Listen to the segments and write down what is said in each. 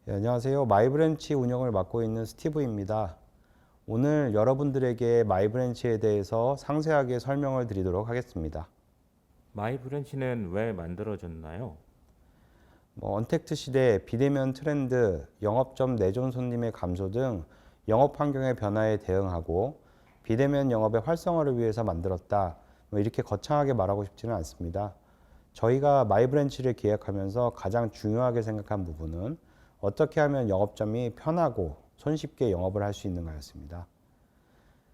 네, 안녕하세요. 마이브랜치 운영을 맡고 있는 스티브입니다. 오늘 여러분들에게 마이브랜치에 대해서 상세하게 설명을 드리도록 하겠습니다. 마이브랜치는 왜 만들어졌나요? 언택트 시대, 비대면 트렌드, 영업점 내존 손님의 감소 등 영업 환경의 변화에 대응하고 비대면 영업의 활성화를 위해서 만들었다. 이렇게 거창하게 말하고 싶지는 않습니다. 저희가 마이브랜치를 기획하면서 가장 중요하게 생각한 부분은 어떻게 하면 영업점이 편하고 손쉽게 영업을 할 수 있는가였습니다.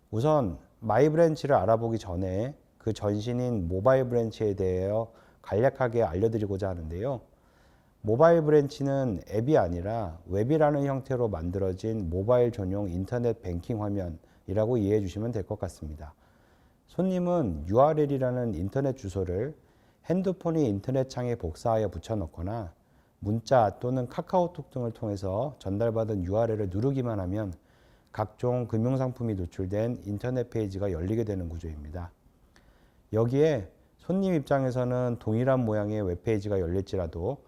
우선 마이브랜치를 알아보기 전에 그 전신인 모바일 브랜치에 대하여 간략하게 알려드리고자 하는데요. 모바일 브랜치는 앱이 아니라 웹이라는 형태로 만들어진 모바일 전용 인터넷 뱅킹 화면이라고 이해해 주시면 될 것 같습니다. 손님은 URL이라는 인터넷 주소를 핸드폰이 인터넷 창에 복사하여 붙여넣거나 문자 또는 카카오톡 등을 통해서 전달받은 URL을 누르기만 하면 각종 금융상품이 노출된 인터넷 페이지가 열리게 되는 구조입니다. 여기에 손님 입장에서는 동일한 모양의 웹페이지가 열릴지라도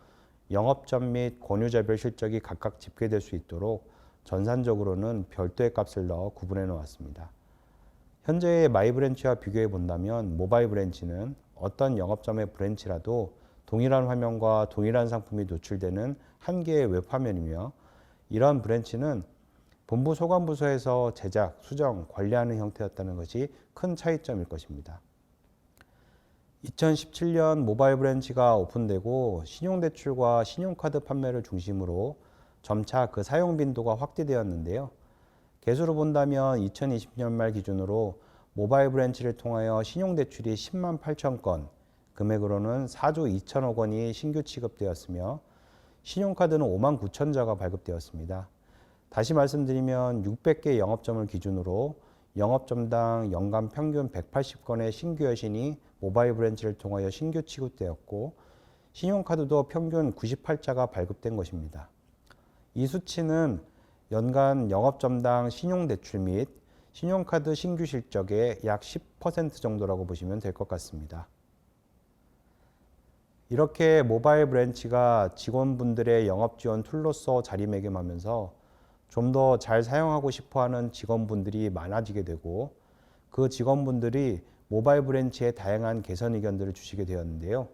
영업점 및 권유자별 실적이 각각 집계될 수 있도록 전산적으로는 별도의 값을 넣어 구분해 놓았습니다. 현재의 마이브랜치와 비교해 본다면 모바일 브랜치는 어떤 영업점의 브랜치라도 동일한 화면과 동일한 상품이 노출되는 한 개의 웹화면이며, 이러한 브랜치는 본부 소관부서에서 제작, 수정, 관리하는 형태였다는 것이 큰 차이점일 것입니다. 2017년 모바일 브랜치가 오픈되고 신용대출과 신용카드 판매를 중심으로 점차 그 사용 빈도가 확대되었는데요. 개수로 본다면 2020년 말 기준으로 모바일 브랜치를 통하여 신용대출이 10만 8천 건, 금액으로는 4조 2천억 원이 신규 취급되었으며 신용카드는 5만 9천 자가 발급되었습니다. 다시 말씀드리면 600개 영업점을 기준으로 영업점당 연간 평균 180건의 신규 여신이 모바일 브랜치를 통하여 신규 취급되었고 신용카드도 평균 98자가 발급된 것입니다. 이 수치는 연간 영업점당 신용대출 및 신용카드 신규 실적의 약 10% 정도라고 보시면 될 것 같습니다. 이렇게 모바일 브랜치가 직원분들의 영업 지원 툴로서 자리매김하면서 좀 더 잘 사용하고 싶어하는 직원분들이 많아지게 되고, 그 직원분들이 모바일 브랜치에 다양한 개선 의견들을 주시게 되었는데요.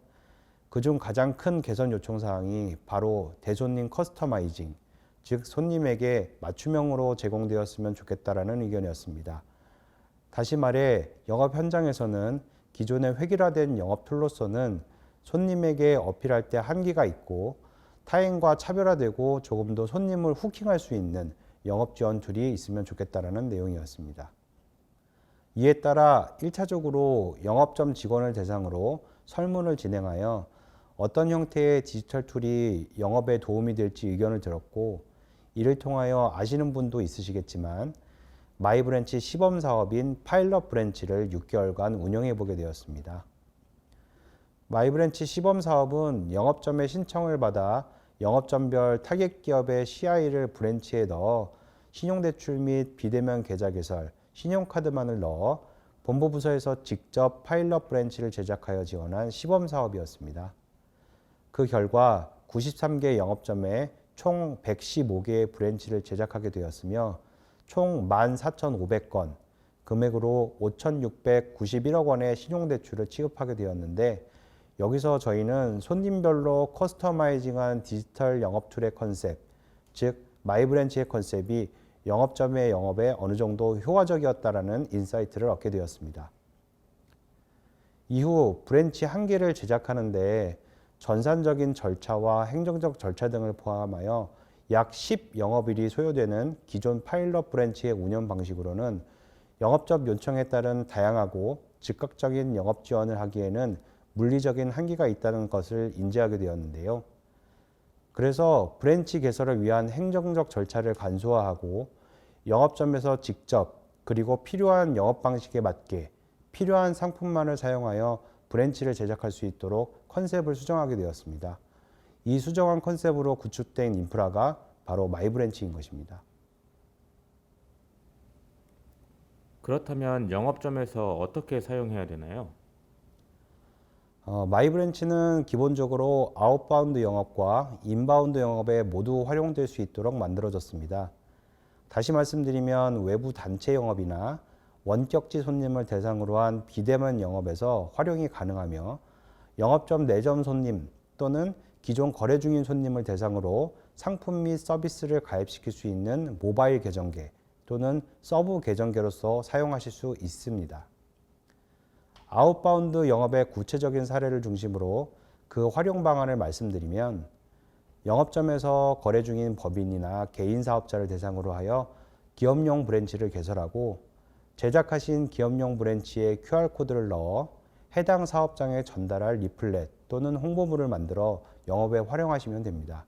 그중 가장 큰 개선 요청 사항이 바로 대손님 커스터마이징, 즉 손님에게 맞춤형으로 제공되었으면 좋겠다라는 의견이었습니다. 다시 말해 영업 현장에서는 기존의 획일화된 영업 툴로서는 손님에게 어필할 때 한계가 있고 타인과 차별화되고 조금 더 손님을 후킹할 수 있는 영업 지원 툴이 있으면 좋겠다라는 내용이었습니다. 이에 따라 1차적으로 영업점 직원을 대상으로 설문을 진행하여 어떤 형태의 디지털 툴이 영업에 도움이 될지 의견을 들었고, 이를 통하여 아시는 분도 있으시겠지만 마이브랜치 시범 사업인 파일럿 브랜치를 6개월간 운영해 보게 되었습니다. 마이브랜치 시범 사업은 영업점의 신청을 받아 영업점별 타겟 기업의 CI를 브랜치에 넣어 신용대출 및 비대면 계좌 개설, 신용카드만을 넣어 본부 부서에서 직접 파일럿 브랜치를 제작하여 지원한 시범 사업이었습니다. 그 결과 93개 영업점에 총 115개의 브랜치를 제작하게 되었으며 총 14,500건, 금액으로 5,691억 원의 신용대출을 취급하게 되었는데, 여기서 저희는 손님별로 커스터마이징한 디지털 영업 툴의 컨셉, 즉 마이브랜치의 컨셉이 영업점의 영업에 어느 정도 효과적이었다라는 인사이트를 얻게 되었습니다. 이후 브랜치 한 개를 제작하는데 전산적인 절차와 행정적 절차 등을 포함하여 약 10 영업일이 소요되는 기존 파일럿 브랜치의 운영 방식으로는 영업적 요청에 따른 다양하고 즉각적인 영업 지원을 하기에는 물리적인 한계가 있다는 것을 인지하게 되었는데요. 그래서 브랜치 개설을 위한 행정적 절차를 간소화하고 영업점에서 직접 그리고 필요한 영업 방식에 맞게 필요한 상품만을 사용하여 브랜치를 제작할 수 있도록 컨셉을 수정하게 되었습니다. 이 수정한 컨셉으로 구축된 인프라가 바로 마이브랜치인 것입니다. 그렇다면 영업점에서 어떻게 사용해야 되나요? 마이브랜치는 기본적으로 아웃바운드 영업과 인바운드 영업에 모두 활용될 수 있도록 만들어졌습니다. 다시 말씀드리면 외부 단체 영업이나 원격지 손님을 대상으로 한 비대면 영업에서 활용이 가능하며 영업점 내점 손님 또는 기존 거래 중인 손님을 대상으로 상품 및 서비스를 가입시킬 수 있는 모바일 계정계 또는 서브 계정계로서 사용하실 수 있습니다. 아웃바운드 영업의 구체적인 사례를 중심으로 그 활용 방안을 말씀드리면 영업점에서 거래 중인 법인이나 개인 사업자를 대상으로 하여 기업용 브랜치를 개설하고 제작하신 기업용 브랜치에 QR코드를 넣어 해당 사업장에 전달할 리플렛 또는 홍보물을 만들어 영업에 활용하시면 됩니다.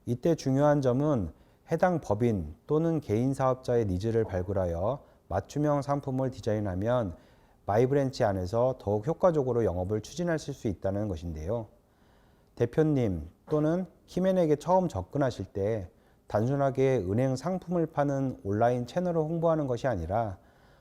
이때 중요한 점은 해당 법인 또는 개인 사업자의 니즈를 발굴하여 맞춤형 상품을 디자인하면 마이브랜치 안에서 더욱 효과적으로 영업을 추진하실 수 있다는 것인데요. 대표님 또는 키맨에게 처음 접근하실 때 단순하게 은행 상품을 파는 온라인 채널을 홍보하는 것이 아니라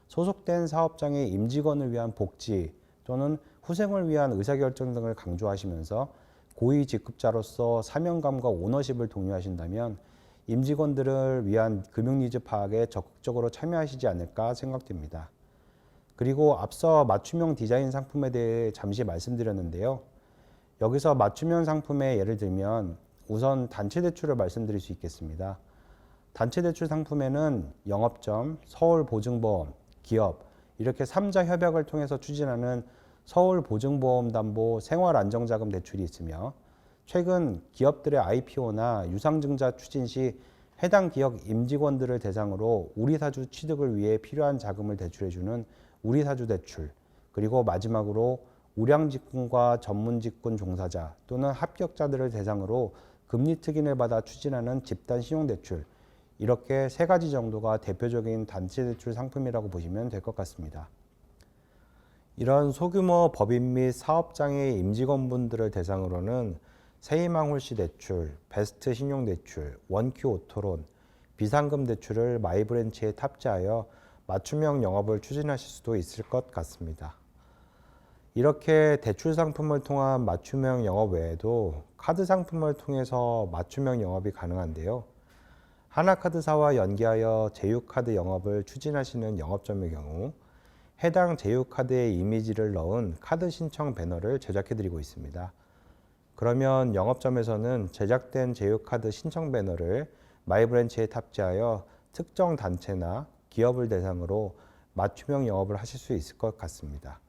소속된 사업장의 임직원을 위한 복지 또는 후생을 위한 의사결정 등을 강조하시면서 고위 직급자로서 사명감과 오너십을 독려하신다면 임직원들을 위한 금융 니즈 파악에 적극적으로 참여하시지 않을까 생각됩니다. 그리고 앞서 맞춤형 디자인 상품에 대해 잠시 말씀드렸는데요. 여기서 맞춤형 상품의 예를 들면 우선 단체 대출을 말씀드릴 수 있겠습니다. 단체 대출 상품에는 영업점, 서울보증보험, 기업 이렇게 3자 협약을 통해서 추진하는 서울보증보험담보 생활안정자금 대출이 있으며 최근 기업들의 IPO나 유상증자 추진 시 해당 기업 임직원들을 대상으로 우리사주 취득을 위해 필요한 자금을 대출해주는 우리사주 대출, 그리고 마지막으로 우량직군과 전문직군 종사자 또는 합격자들을 대상으로 금리 특인을 받아 추진하는 집단신용대출, 이렇게 세 가지 정도가 대표적인 단체 대출 상품이라고 보시면 될 것 같습니다. 이런 소규모 법인 및 사업장의 임직원분들을 대상으로는 세희망 홀씨 대출, 베스트 신용대출, 원큐 오토론, 비상금 대출을 마이브랜치에 탑재하여 맞춤형 영업을 추진하실 수도 있을 것 같습니다. 이렇게 대출 상품을 통한 맞춤형 영업 외에도 카드 상품을 통해서 맞춤형 영업이 가능한데요. 하나카드사와 연계하여 제휴카드 영업을 추진하시는 영업점의 경우 해당 제휴카드의 이미지를 넣은 카드 신청 배너를 제작해드리고 있습니다. 그러면 영업점에서는 제작된 제휴카드 신청 배너를 마이브랜치에 탑재하여 특정 단체나 기업을 대상으로 맞춤형 영업을 하실 수 있을 것 같습니다.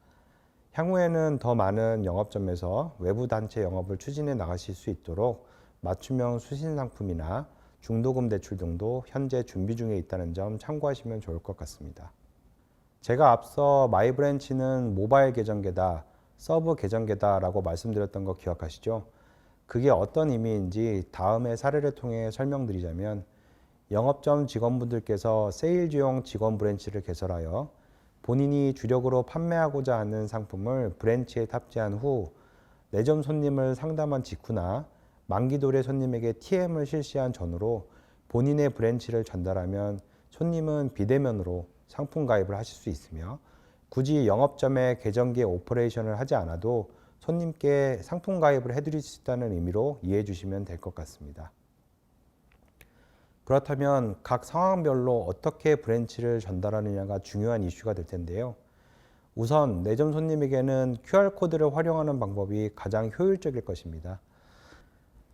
향후에는 더 많은 영업점에서 외부 단체 영업을 추진해 나가실 수 있도록 맞춤형 수신 상품이나 중도금 대출 등도 현재 준비 중에 있다는 점 참고하시면 좋을 것 같습니다. 제가 앞서 마이브랜치는 모바일 계정계다, 서브 계정계다라고 말씀드렸던 거 기억하시죠? 그게 어떤 의미인지 다음의 사례를 통해 설명드리자면 영업점 직원분들께서 세일즈용 직원 브랜치를 개설하여 본인이 주력으로 판매하고자 하는 상품을 브랜치에 탑재한 후 내점 손님을 상담한 직후나 만기도래 손님에게 TM을 실시한 전후로 본인의 브랜치를 전달하면 손님은 비대면으로 상품 가입을 하실 수 있으며 굳이 영업점에 계정기에 오퍼레이션을 하지 않아도 손님께 상품 가입을 해드릴 수 있다는 의미로 이해해 주시면 될 것 같습니다. 그렇다면 각 상황별로 어떻게 브랜치를 전달하느냐가 중요한 이슈가 될 텐데요. 우선 내점 손님에게는 QR코드를 활용하는 방법이 가장 효율적일 것입니다.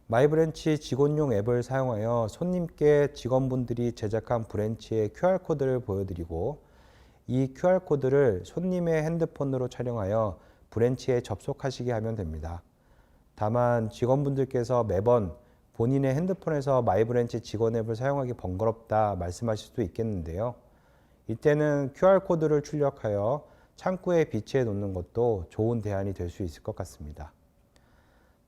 마이브랜치 직원용 앱을 사용하여 손님께 직원분들이 제작한 브랜치의 QR코드를 보여드리고 이 QR코드를 손님의 핸드폰으로 촬영하여 브랜치에 접속하시게 하면 됩니다. 다만 직원분들께서 매번 본인의 핸드폰에서 마이브랜치 직원 앱을 사용하기 번거롭다 말씀하실 수도 있겠는데요. 이때는 QR코드를 출력하여 창구에 비치해 놓는 것도 좋은 대안이 될 수 있을 것 같습니다.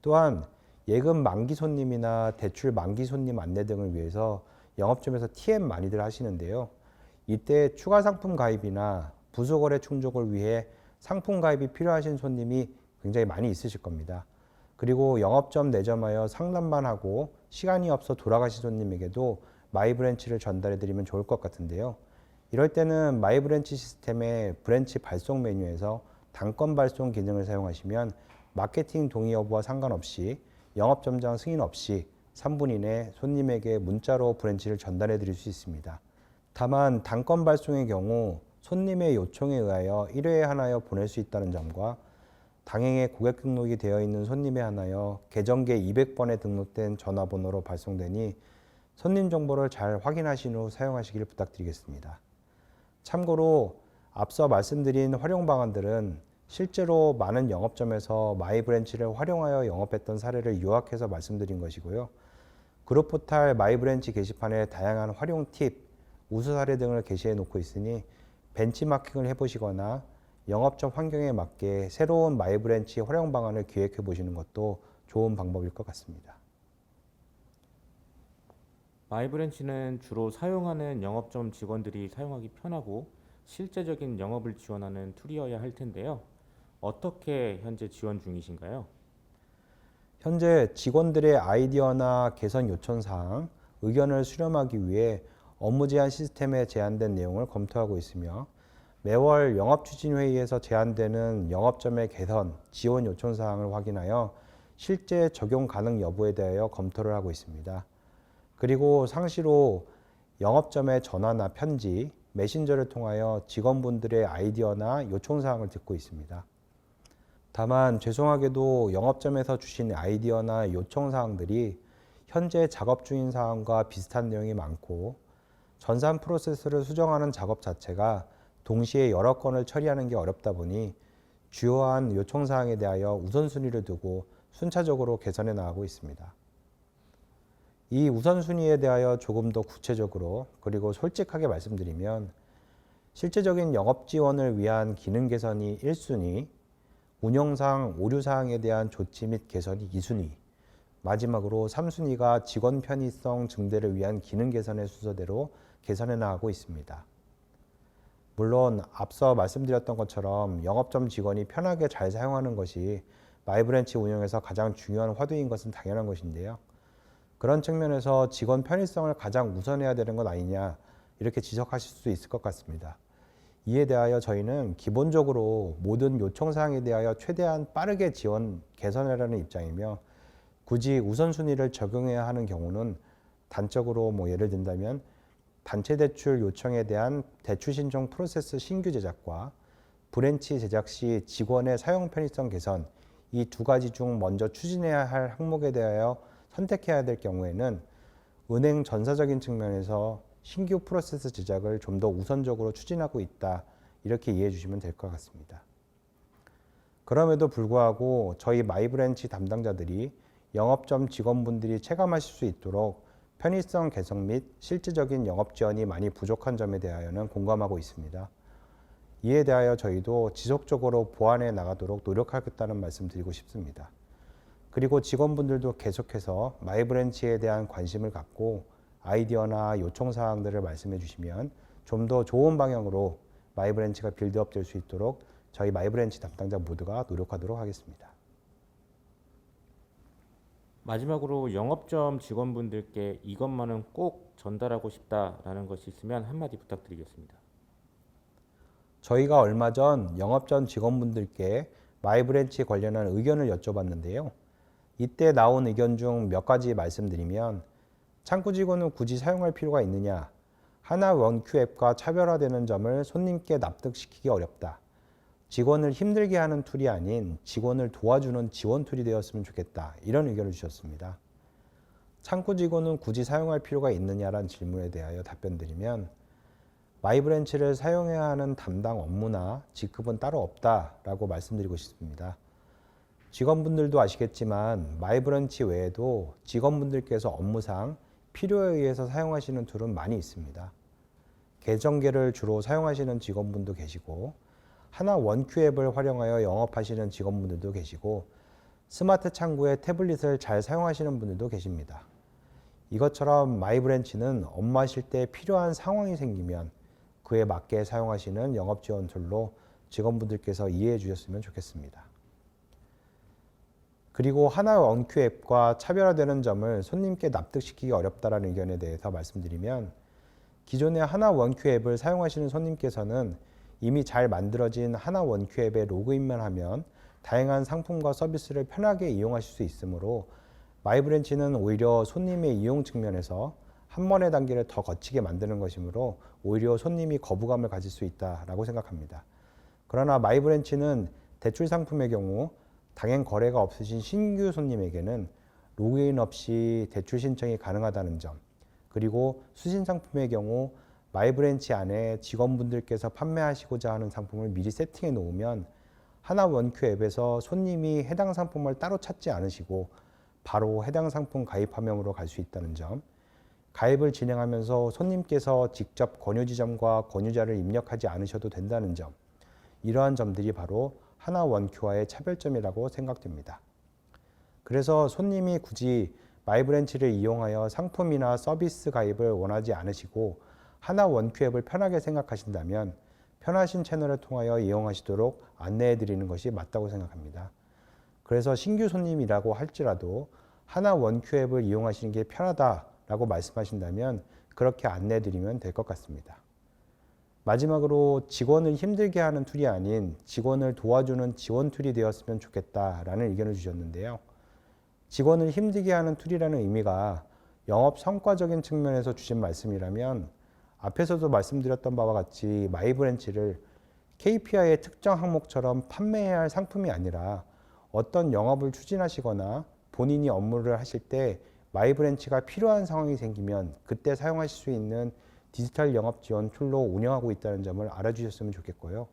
또한 예금 만기 손님이나 대출 만기 손님 안내 등을 위해서 영업점에서 TM 많이들 하시는데요. 이때 추가 상품 가입이나 부수거래 충족을 위해 상품 가입이 필요하신 손님이 굉장히 많이 있으실 겁니다. 그리고 영업점 내점하여 상담만 하고 시간이 없어 돌아가신 손님에게도 마이브랜치를 전달해 드리면 좋을 것 같은데요. 이럴 때는 마이브랜치 시스템의 브랜치 발송 메뉴에서 단건 발송 기능을 사용하시면 마케팅 동의 여부와 상관없이 영업점장 승인 없이 3분 이내 손님에게 문자로 브랜치를 전달해 드릴 수 있습니다. 다만 단건 발송의 경우 손님의 요청에 의하여 1회에 하나여 보낼 수 있다는 점과 당행에 고객 등록이 되어 있는 손님에 한하여 계정계 200번에 등록된 전화번호로 발송되니 손님 정보를 잘 확인하신 후 사용하시길 부탁드리겠습니다. 참고로 앞서 말씀드린 활용 방안들은 실제로 많은 영업점에서 마이브랜치를 활용하여 영업했던 사례를 요약해서 말씀드린 것이고요. 그룹 포탈 마이브랜치 게시판에 다양한 활용 팁, 우수 사례 등을 게시해 놓고 있으니 벤치마킹을 해보시거나 영업점 환경에 맞게 새로운 마이브랜치 활용 방안을 기획해 보시는 것도 좋은 방법일 것 같습니다. 마이브랜치는 주로 사용하는 영업점 직원들이 사용하기 편하고 실제적인 영업을 지원하는 툴이어야 할 텐데요. 어떻게 현재 지원 중이신가요? 현재 직원들의 아이디어나 개선 요청 사항, 의견을 수렴하기 위해 업무 제한 시스템에 제한된 내용을 검토하고 있으며 매월 영업추진회의에서 제안되는 영업점의 개선, 지원 요청 사항을 확인하여 실제 적용 가능 여부에 대하여 검토를 하고 있습니다. 그리고 상시로 영업점의 전화나 편지, 메신저를 통하여 직원분들의 아이디어나 요청 사항을 듣고 있습니다. 다만 죄송하게도 영업점에서 주신 아이디어나 요청 사항들이 현재 작업 중인 사항과 비슷한 내용이 많고 전산 프로세스를 수정하는 작업 자체가 동시에 여러 건을 처리하는 게 어렵다 보니 주요한 요청 사항에 대하여 우선순위를 두고 순차적으로 개선해 나가고 있습니다. 이 우선순위에 대하여 조금 더 구체적으로 그리고 솔직하게 말씀드리면 실제적인 영업 지원을 위한 기능 개선이 1순위, 운영상 오류 사항에 대한 조치 및 개선이 2순위, 마지막으로 3순위가 직원 편의성 증대를 위한 기능 개선의 순서대로 개선해 나가고 있습니다. 물론 앞서 말씀드렸던 것처럼 영업점 직원이 편하게 잘 사용하는 것이 마이브랜치 운영에서 가장 중요한 화두인 것은 당연한 것인데요. 그런 측면에서 직원 편의성을 가장 우선해야 되는 것 아니냐 이렇게 지적하실 수 있을 것 같습니다. 이에 대하여 저희는 기본적으로 모든 요청 사항에 대하여 최대한 빠르게 지원 개선하라는 입장이며 굳이 우선순위를 적용해야 하는 경우는 단적으로 예를 든다면 단체 대출 요청에 대한 대출 신청 프로세스 신규 제작과 브랜치 제작 시 직원의 사용 편의성 개선 이 두 가지 중 먼저 추진해야 할 항목에 대하여 선택해야 될 경우에는 은행 전사적인 측면에서 신규 프로세스 제작을 좀 더 우선적으로 추진하고 있다 이렇게 이해해 주시면 될 것 같습니다. 그럼에도 불구하고 저희 마이브랜치 담당자들이 영업점 직원분들이 체감하실 수 있도록 편의성 개선 및 실질적인 영업 지원이 많이 부족한 점에 대하여는 공감하고 있습니다. 이에 대하여 저희도 지속적으로 보완해 나가도록 노력하겠다는 말씀 드리고 싶습니다. 그리고 직원분들도 계속해서 마이브랜치에 대한 관심을 갖고 아이디어나 요청 사항들을 말씀해 주시면 좀 더 좋은 방향으로 마이브랜치가 빌드업 될 수 있도록 저희 마이브랜치 담당자 모두가 노력하도록 하겠습니다. 마지막으로 영업점 직원분들께 이것만은 꼭 전달하고 싶다라는 것이 있으면 한마디 부탁드리겠습니다. 저희가 얼마 전 영업점 직원분들께 마이브랜치 관련한 의견을 여쭤봤는데요. 이때 나온 의견 중 몇 가지 말씀드리면 창구 직원은 굳이 사용할 필요가 있느냐, 하나 원큐 앱과 차별화되는 점을 손님께 납득시키기 어렵다. 직원을 힘들게 하는 툴이 아닌 직원을 도와주는 지원 툴이 되었으면 좋겠다. 이런 의견을 주셨습니다. 창구 직원은 굳이 사용할 필요가 있느냐라는 질문에 대하여 답변드리면 마이브랜치를 사용해야 하는 담당 업무나 직급은 따로 없다라고 말씀드리고 싶습니다. 직원분들도 아시겠지만 마이브랜치 외에도 직원분들께서 업무상 필요에 의해서 사용하시는 툴은 많이 있습니다. 계정계를 주로 사용하시는 직원분도 계시고 하나 원큐 앱을 활용하여 영업하시는 직원분들도 계시고 스마트 창구의 태블릿을 잘 사용하시는 분들도 계십니다. 이것처럼 마이브랜치는 업무하실 때 필요한 상황이 생기면 그에 맞게 사용하시는 영업 지원 툴로 직원분들께서 이해해 주셨으면 좋겠습니다. 그리고 하나 원큐 앱과 차별화되는 점을 손님께 납득시키기 어렵다는 의견에 대해서 말씀드리면 기존의 하나 원큐 앱을 사용하시는 손님께서는 이미 잘 만들어진 하나 원큐 앱에 로그인만 하면 다양한 상품과 서비스를 편하게 이용하실 수 있으므로 마이브랜치는 오히려 손님의 이용 측면에서 한 번의 단계를 더 거치게 만드는 것이므로 오히려 손님이 거부감을 가질 수 있다라고 생각합니다. 그러나 마이브랜치는 대출 상품의 경우 당행 거래가 없으신 신규 손님에게는 로그인 없이 대출 신청이 가능하다는 점, 그리고 수신 상품의 경우 마이브랜치 안에 직원분들께서 판매하시고자 하는 상품을 미리 세팅해 놓으면 하나 원큐 앱에서 손님이 해당 상품을 따로 찾지 않으시고 바로 해당 상품 가입 화면으로 갈 수 있다는 점, 가입을 진행하면서 손님께서 직접 권유 지점과 권유자를 입력하지 않으셔도 된다는 점, 이러한 점들이 바로 하나 원큐와의 차별점이라고 생각됩니다. 그래서 손님이 굳이 마이브랜치를 이용하여 상품이나 서비스 가입을 원하지 않으시고 하나 원큐 앱을 편하게 생각하신다면 편하신 채널을 통하여 이용하시도록 안내해 드리는 것이 맞다고 생각합니다. 그래서 신규 손님이라고 할지라도 하나 원큐 앱을 이용하시는 게 편하다라고 말씀하신다면 그렇게 안내해 드리면 될 것 같습니다. 마지막으로 직원을 힘들게 하는 툴이 아닌 직원을 도와주는 지원 툴이 되었으면 좋겠다라는 의견을 주셨는데요. 직원을 힘들게 하는 툴이라는 의미가 영업 성과적인 측면에서 주신 말씀이라면 앞에서도 말씀드렸던 바와 같이 마이브랜치를 KPI의 특정 항목처럼 판매해야 할 상품이 아니라 어떤 영업을 추진하시거나 본인이 업무를 하실 때 마이브랜치가 필요한 상황이 생기면 그때 사용하실 수 있는 디지털 영업 지원 툴로 운영하고 있다는 점을 알아주셨으면 좋겠고요.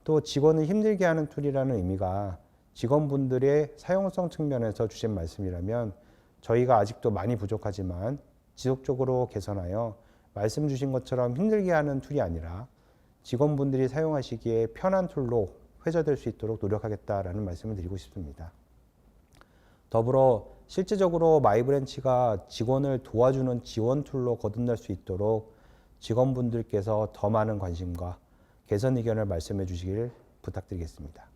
또 직원을 힘들게 하는 툴이라는 의미가 직원분들의 사용성 측면에서 주신 말씀이라면 저희가 아직도 많이 부족하지만 지속적으로 개선하여 말씀 주신 것처럼 힘들게 하는 툴이 아니라 직원분들이 사용하시기에 편한 툴로 회자될 수 있도록 노력하겠다라는 말씀을 드리고 싶습니다. 더불어 실제적으로 마이브랜치가 직원을 도와주는 지원 툴로 거듭날 수 있도록 직원분들께서 더 많은 관심과 개선 의견을 말씀해 주시길 부탁드리겠습니다.